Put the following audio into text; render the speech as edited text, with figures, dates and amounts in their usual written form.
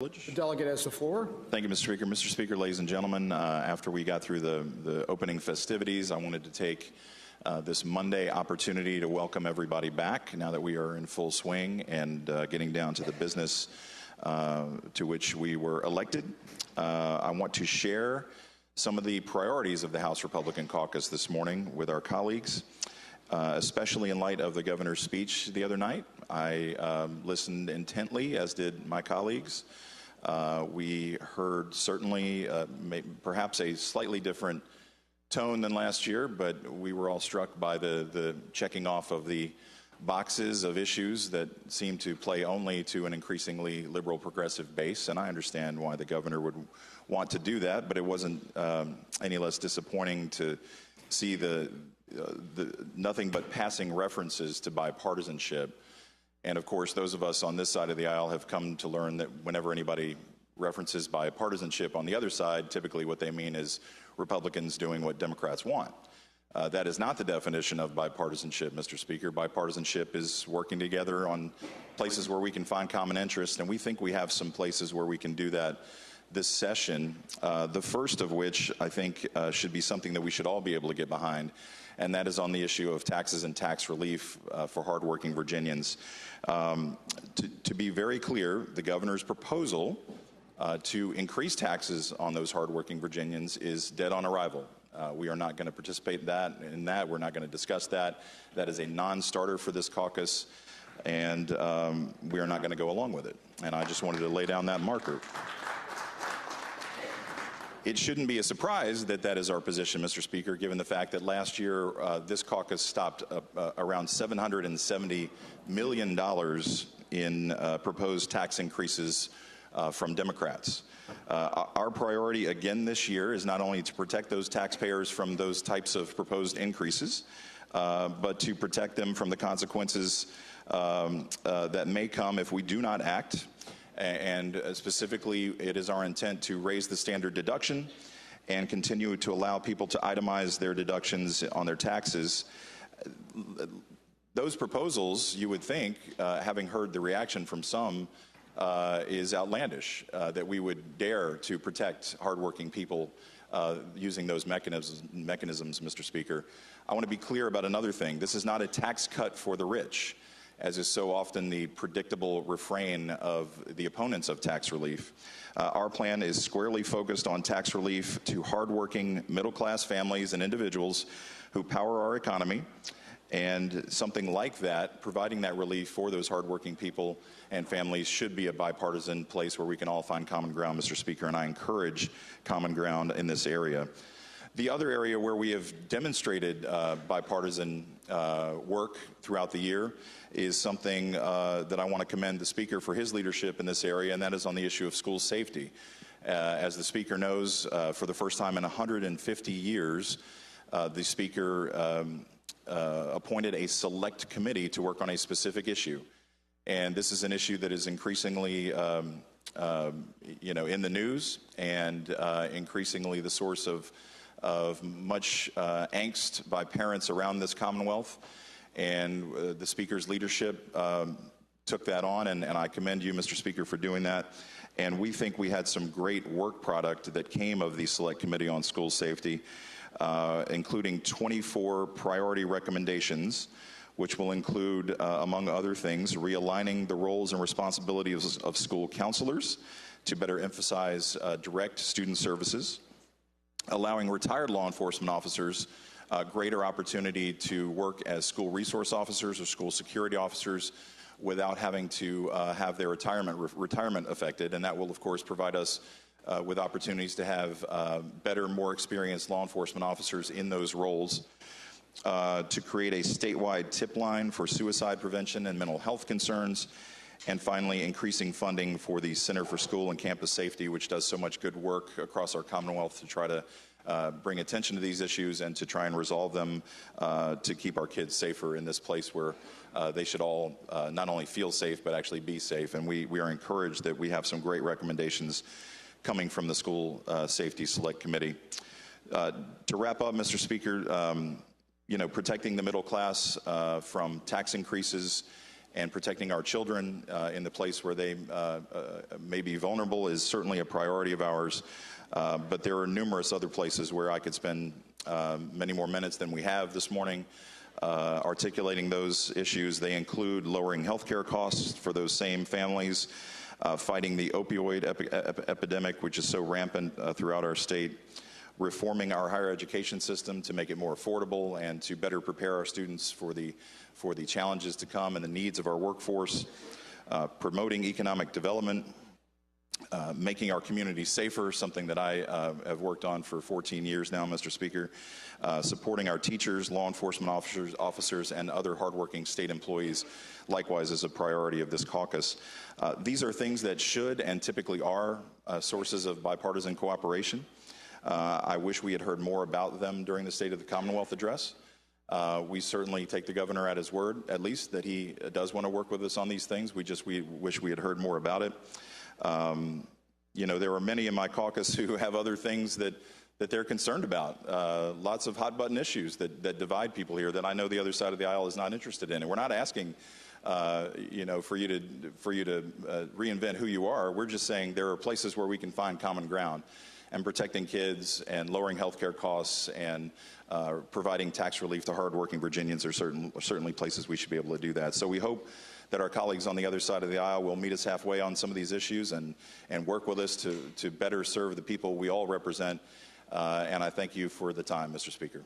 The delegate has the floor. Thank you, Mr. Speaker. Mr. Speaker, ladies and gentlemen, after we got through the opening festivities, I wanted to take this Monday opportunity to welcome everybody back now that we are in full swing and getting down to the business to which we were elected. I want to share some of the priorities of the House Republican Caucus this morning with our colleagues, especially in light of the governor's speech the other night. I listened intently, as did my colleagues. We heard certainly perhaps a slightly different tone than last year, but we were all struck by the checking off of the boxes of issues that seem to play only to an increasingly liberal progressive base, and I understand why the governor would want to do that, but it wasn't any less disappointing to see the nothing but passing references to bipartisanship. And of course, those of us on this side of the aisle have come to learn that whenever anybody references bipartisanship on the other side, typically what they mean is Republicans doing what Democrats want. That is not the definition of bipartisanship, Mr. Speaker. Bipartisanship is working together on places where we can find common interest, and we think we have some places where we can do that this session, the first of which I think should be something that we should all be able to get behind, and that is on the issue of taxes and tax relief for hardworking Virginians. To be very clear, the governor's proposal to increase taxes on those hardworking Virginians is dead on arrival. We are not going to participate in that. We're not going to discuss that. That is a non-starter for this caucus, and we are not going to go along with it. And I just wanted to lay down that marker. It shouldn't be a surprise that that is our position, Mr. Speaker, given the fact that last year this caucus stopped around $770 million in proposed tax increases from Democrats. Our priority again this year is not only to protect those taxpayers from those types of proposed increases, but to protect them from the consequences that may come if we do not act. And specifically, it is our intent to raise the standard deduction and continue to allow people to itemize their deductions on their taxes. Those proposals, you would think, having heard the reaction from some, is outlandish, that we would dare to protect hardworking people using those mechanisms, Mr. Speaker. I want to be clear about another thing. This is not a tax cut for the rich, as is so often the predictable refrain of the opponents of tax relief. Our plan is squarely focused on tax relief to hardworking middle-class families and individuals who power our economy, and something like that, providing that relief for those hardworking people and families, should be a bipartisan place where we can all find common ground, Mr. Speaker, and I encourage common ground in this area. The other area where we have demonstrated bipartisan work throughout the year is something that I want to commend the Speaker for his leadership in this area, and that is on the issue of school safety. As the Speaker knows, for the first time in 150 years, the Speaker appointed a select committee to work on a specific issue. And this is an issue that is increasingly in the news and increasingly the source of much angst by parents around this Commonwealth. And the Speaker's leadership took that on, and I commend you, Mr. Speaker, for doing that. And we think we had some great work product that came of the Select Committee on School Safety, including 24 priority recommendations, which will include, among other things, realigning the roles and responsibilities of school counselors to better emphasize direct student services, allowing retired law enforcement officers greater opportunity to work as school resource officers or school security officers without having to have their retirement affected. And that will, of course, provide us with opportunities to have better, more experienced law enforcement officers in those roles, to create a statewide tip line for suicide prevention and mental health concerns, and finally, increasing funding for the Center for School and Campus Safety, which does so much good work across our Commonwealth to try to bring attention to these issues and to try and resolve them to keep our kids safer in this place where they should all not only feel safe, but actually be safe. And we are encouraged that we have some great recommendations coming from the School Safety Select Committee. To wrap up, Mr. Speaker, protecting the middle class from tax increases and protecting our children in the place where they may be vulnerable is certainly a priority of ours. But there are numerous other places where I could spend many more minutes than we have this morning articulating those issues. They include lowering health care costs for those same families, fighting the opioid epidemic, which is so rampant throughout our state, reforming our higher education system to make it more affordable and to better prepare our students for the challenges to come and the needs of our workforce, promoting economic development, making our communities safer, something that I have worked on for 14 years now, Mr. Speaker, supporting our teachers, law enforcement officers, and other hardworking state employees, likewise is a priority of this caucus. These are things that should and typically are sources of bipartisan cooperation. I wish we had heard more about them during the State of the Commonwealth address. We certainly take the governor at his word, at least, that he does want to work with us on these things. We wish we had heard more about it. You know, there are many in my caucus who have other things that they're concerned about. Lots of hot-button issues that divide people here that I know the other side of the aisle is not interested in. And we're not asking, you know, for you to reinvent who you are. We're just saying there are places where we can find common ground. And protecting kids and lowering health care costs and providing tax relief to hardworking Virginians are certainly places we should be able to do that. So we hope that our colleagues on the other side of the aisle will meet us halfway on some of these issues and work with us to better serve the people we all represent. And I thank you for the time, Mr. Speaker.